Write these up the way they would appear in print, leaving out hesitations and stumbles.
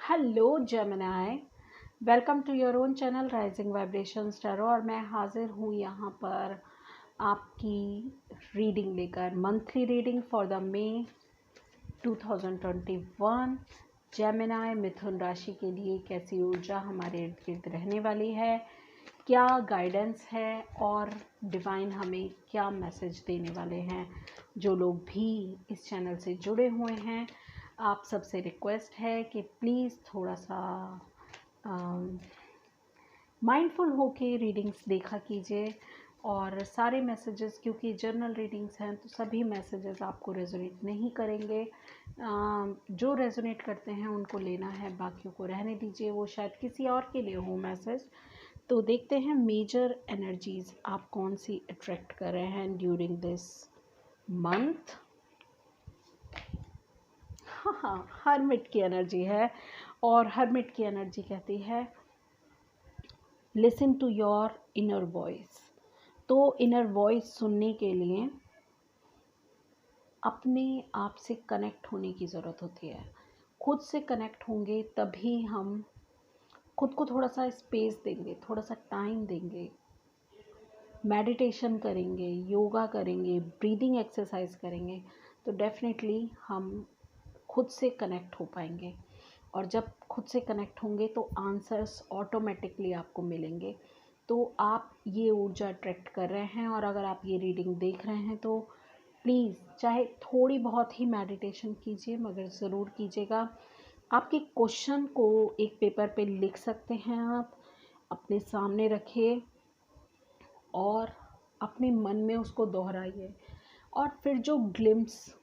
Hello Gemini, welcome to your own channel rising vibrations tarot. और मैं हाजिर हूँ यहाँ पर आपकी रीडिंग लेकर, monthly reading for the May 2021। Gemini मिथुन राशि के लिए कैसी ऊर्जा हमारे इर्द गिर्द रहने वाली है, क्या गाइडेंस है और डिवाइन हमें क्या मैसेज देने वाले हैं। जो लोग भी इस चैनल से जुड़े हुए हैं, आप सबसे रिक्वेस्ट है कि प्लीज़ थोड़ा सा माइंडफुल होके रीडिंग्स देखा कीजिए। और सारे मैसेजेस, क्योंकि जर्नल रीडिंग्स हैं तो सभी मैसेजेस आपको रेजोनेट नहीं करेंगे। जो रेजोनेट करते हैं उनको लेना है, बाकियों को रहने दीजिए, वो शायद किसी और के लिए हो मैसेज। तो देखते हैं मेजर एनर्जीज आप कौन सी अट्रैक्ट कर रहे हैं ड्यूरिंग दिस मंथ। हाँ, हर्मिट की एनर्जी है और हर्मिट की एनर्जी कहती है listen to your inner voice. तो इनर वॉइस सुनने के लिए अपने आप से कनेक्ट होने की ज़रूरत होती है। खुद से कनेक्ट होंगे तभी हम खुद को थोड़ा सा स्पेस देंगे, थोड़ा सा टाइम देंगे, मेडिटेशन करेंगे, योगा करेंगे, ब्रीदिंग एक्सरसाइज करेंगे, तो डेफिनेटली हम खुद से कनेक्ट हो पाएंगे। और जब खुद से कनेक्ट होंगे तो आंसर्स ऑटोमेटिकली आपको मिलेंगे। तो आप ये ऊर्जा अट्रैक्ट कर रहे हैं। और अगर आप ये रीडिंग देख रहे हैं तो प्लीज़, चाहे थोड़ी बहुत ही मेडिटेशन कीजिए, मगर ज़रूर कीजिएगा। आपके क्वेश्चन को एक पेपर पे लिख सकते हैं, आप अपने सामने रखिए और अपने मन में उसको दोहराइए। और फिर जो ग्लिम्स,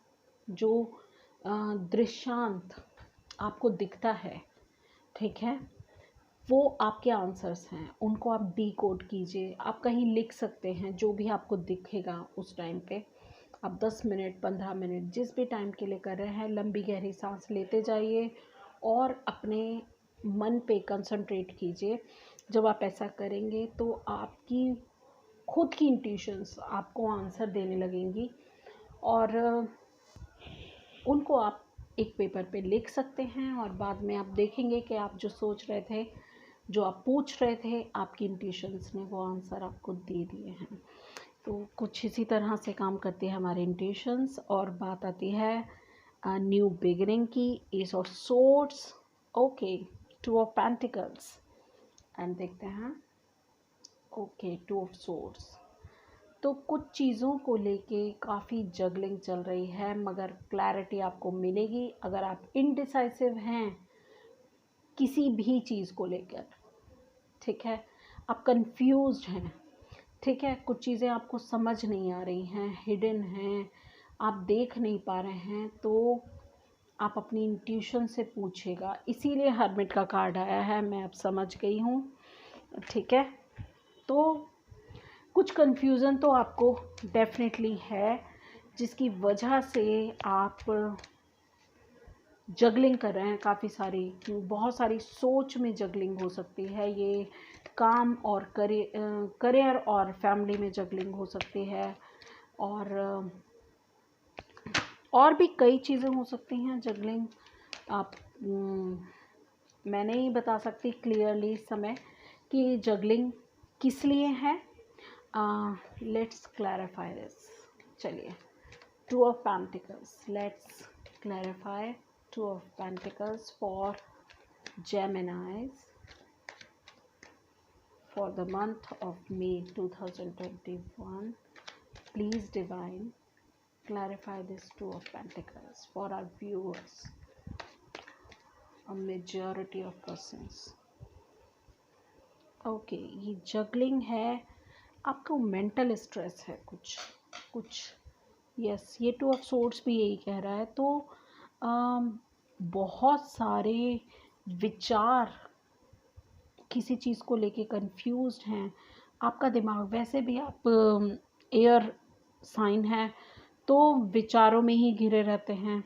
जो दृश्यांत आपको दिखता है, ठीक है, वो आपके आंसर्स हैं, उनको आप डीकोड कीजिए। आप कहीं लिख सकते हैं जो भी आपको दिखेगा उस टाइम पे। आप 10 मिनट 15 मिनट जिस भी टाइम के लिए कर रहे हैं, लंबी गहरी सांस लेते जाइए और अपने मन पे कंसंट्रेट कीजिए। जब आप ऐसा करेंगे तो आपकी खुद की इंट्यूशंस आपको आंसर देने लगेंगी और उनको आप एक पेपर पे लिख सकते हैं। और बाद में आप देखेंगे कि आप जो सोच रहे थे, जो आप पूछ रहे थे, आपकी इंट्यूशंस ने वो आंसर आपको दे दिए हैं। तो कुछ इसी तरह से काम करती है हमारी इंट्यूशंस। और बात आती है न्यू बिगिनिंग की, S of swords, okay, to of pentacles, and देखते हैं ओके, टू ऑफ सोर्ड्स। तो कुछ चीज़ों को लेके काफ़ी जगलिंग चल रही है, मगर क्लैरिटी आपको मिलेगी। अगर आप इनडिसाइसिव हैं किसी भी चीज़ को लेकर, ठीक है, आप कंफ्यूज्ड हैं, ठीक है, कुछ चीज़ें आपको समझ नहीं आ रही हैं, हिडन हैं, आप देख नहीं पा रहे हैं, तो आप अपनी इंट्यूशन से पूछेगा। इसीलिए हर्मिट का कार्ड आया है, मैं अब समझ गई हूँ, ठीक है। तो कुछ कन्फ्यूज़न तो आपको डेफिनेटली है, जिसकी वजह से आप जगलिंग कर रहे हैं। काफ़ी सारी, बहुत सारी सोच में जगलिंग हो सकती है। ये काम और करियर और फैमिली में जगलिंग हो सकती है। और भी कई चीज़ें हो सकती हैं जगलिंग। आप मैं नहीं बता सकती क्लियरली इस समय कि जगलिंग किस लिए है। Let's clarify this. चलिए, two of pentacles, let's clarify two of pentacles for Geminis for the month of May 2021. Please divine clarify this two of pentacles for our viewers, a majority of persons. Okay, ये juggling है, आपका mental stress है कुछ। Yes, ये two of swords भी यही कह रहा है। तो बहुत सारे विचार, किसी चीज़ को लेके कंफ्यूज्ड हैं, आपका दिमाग, वैसे भी आप एयर साइन है तो विचारों में ही घिरे रहते हैं।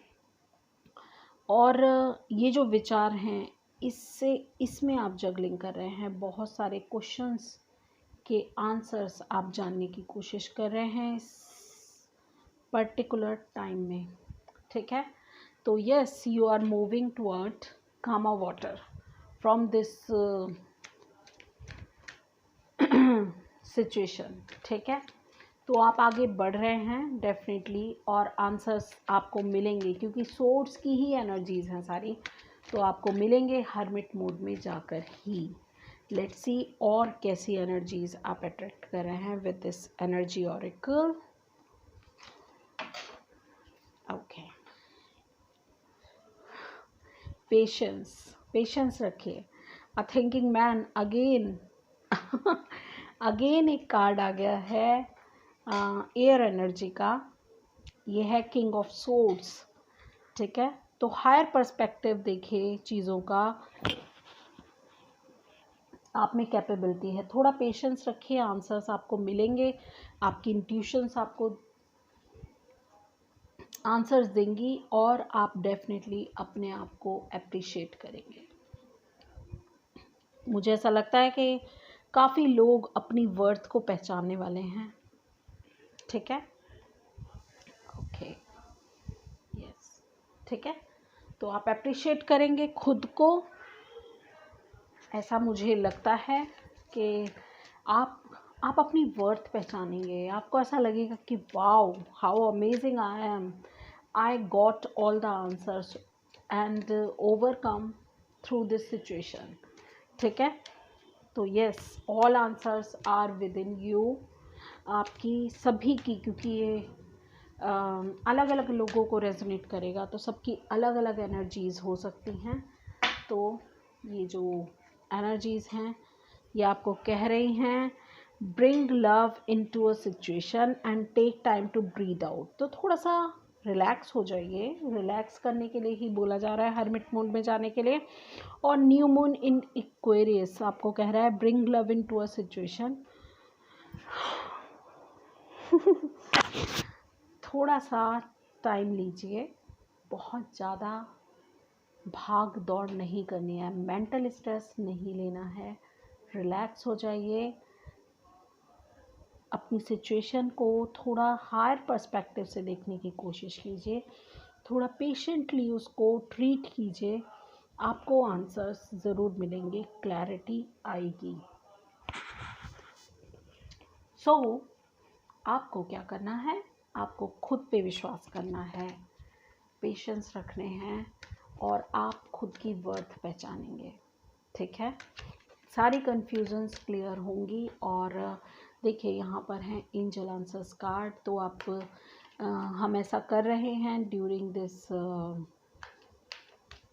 और ये जो विचार हैं, इसमें आप जगलिंग कर रहे हैं। बहुत सारे क्वेश्चंस के आंसर्स आप जानने की कोशिश कर रहे हैं इस पर्टिकुलर टाइम में, ठीक है। तो yes, you are moving toward calmer water from this situation, ठीक है। तो आप आगे बढ़ रहे हैं डेफिनेटली, और आंसर्स आपको मिलेंगे क्योंकि सोर्स की ही एनर्जीज हैं सारी, तो आपको मिलेंगे हर्मिट मोड में जाकर ही। लेट्स सी और कैसी एनर्जीज आप अट्रैक्ट कर रहे हैं with this energy oracle. Okay, patience रखिए। A thinking man again again एक कार्ड आ गया है एयर एनर्जी का, ये है किंग ऑफ सोर्ड्स, ठीक है। तो हायर पर्सपेक्टिव देखिए चीज़ों का, आप में कैपेबिलिटी है, थोड़ा पेशेंस रखिए, आंसर्स आपको मिलेंगे, आपकी इंट्यूशंस आपको आंसर्स देंगी और आप डेफिनेटली अपने आप को अप्रिशिएट करेंगे। मुझे ऐसा लगता है कि काफ़ी लोग अपनी वर्थ को पहचानने वाले हैं, ठीक है। ओके, यस, ठीक है। तो आप अप्रिशिएट करेंगे खुद को, ऐसा मुझे लगता है कि आप अपनी वर्थ पहचानेंगे। आपको ऐसा लगेगा कि wow, how amazing I am, I got all the answers and overcome through this situation, ठीक है। तो yes, all answers are within you, आपकी सभी की, क्योंकि ये अलग अलग लोगों को रेजोनेट करेगा, तो सबकी अलग अलग एनर्जीज़ हो सकती हैं। तो ये जो एनर्जीज़ हैं ये आपको कह रही हैं bring love into a situation and take time to breathe out. तो थोड़ा सा रिलैक्स हो जाइए, रिलैक्स करने के लिए ही बोला जा रहा है हर्मिट मोड में जाने के लिए। और न्यू मून इन एक्वेरियस आपको कह रहा है bring love into a situation. थोड़ा सा टाइम लीजिए, बहुत ज़्यादा भाग दौड़ नहीं करनी है, मेंटल स्ट्रेस नहीं लेना है, रिलैक्स हो जाइए, अपनी सिचुएशन को थोड़ा हायर पर्सपेक्टिव से देखने की कोशिश कीजिए, थोड़ा पेशेंटली उसको ट्रीट कीजिए, आपको आंसर्स ज़रूर मिलेंगे, क्लैरिटी आएगी। सो आपको क्या करना है, आपको खुद पे विश्वास करना है, पेशेंस रखने हैं और आप खुद की वर्थ पहचानेंगे, ठीक है। सारी कन्फ्यूजन्स क्लियर होंगी। और देखिए यहाँ पर हैं एंजल आंसर्स कार्ड, तो आप हम ऐसा कर रहे हैं ड्यूरिंग दिस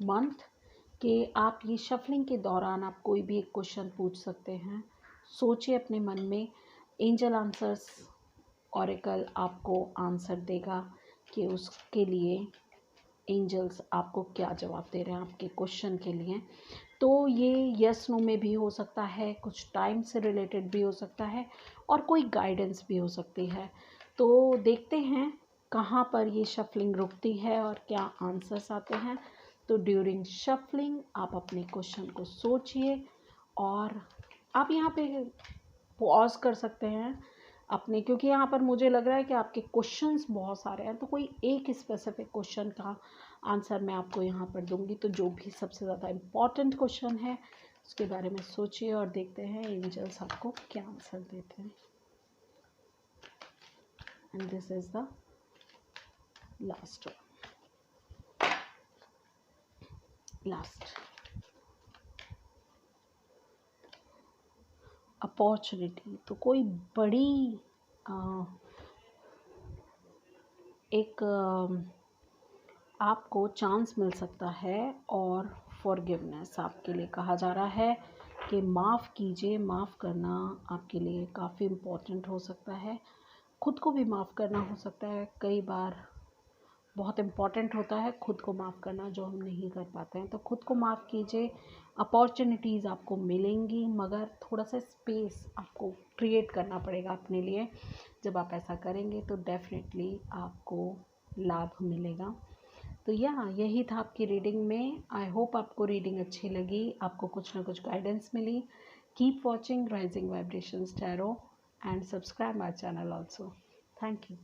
मंथ कि आप ये शफलिंग के दौरान आप कोई भी एक क्वेश्चन पूछ सकते हैं, सोचिए अपने मन में, एंजल आंसर्स ऑरेकल आपको आंसर देगा कि उसके लिए एंजल्स आपको क्या जवाब दे रहे हैं आपके क्वेश्चन के लिए। तो ये यस नो में भी हो सकता है, कुछ टाइम से रिलेटेड भी हो सकता है और कोई गाइडेंस भी हो सकती है। तो देखते हैं कहाँ पर ये शफलिंग रुकती है और क्या आंसर्स आते हैं। तो ड्यूरिंग शफलिंग आप अपने क्वेश्चन को सोचिए और आप यहाँ पे पॉज कर सकते हैं अपने, क्योंकि यहाँ पर मुझे लग रहा है कि आपके क्वेश्चंस बहुत सारे हैं, तो कोई एक स्पेसिफिक क्वेश्चन का आंसर मैं आपको यहाँ पर दूंगी। तो जो भी सबसे ज़्यादा इम्पॉर्टेंट क्वेश्चन है उसके बारे में सोचिए और देखते हैं एंजल्स आपको क्या आंसर देते हैं। And this is the last opportunity. तो कोई बड़ी एक आपको चांस मिल सकता है और फॉरगिवनेस आपके लिए कहा जा रहा है कि माफ़ कीजिए, माफ़ करना आपके लिए काफ़ी इम्पोर्टेंट हो सकता है, खुद को भी माफ़ करना हो सकता है, कई बार बहुत इम्पॉर्टेंट होता है खुद को माफ़ करना जो हम नहीं कर पाते हैं। तो खुद को माफ़ कीजिए, अपॉर्चुनिटीज़ आपको मिलेंगी मगर थोड़ा सा स्पेस आपको क्रिएट करना पड़ेगा अपने लिए। जब आप ऐसा करेंगे तो डेफिनेटली आपको लाभ मिलेगा। तो यही था आपकी रीडिंग में। आई होप आपको रीडिंग अच्छी लगी, आपको कुछ ना कुछ गाइडेंस मिली। Keep watching rising vibrations tarot and subscribe my channel also. Thank you.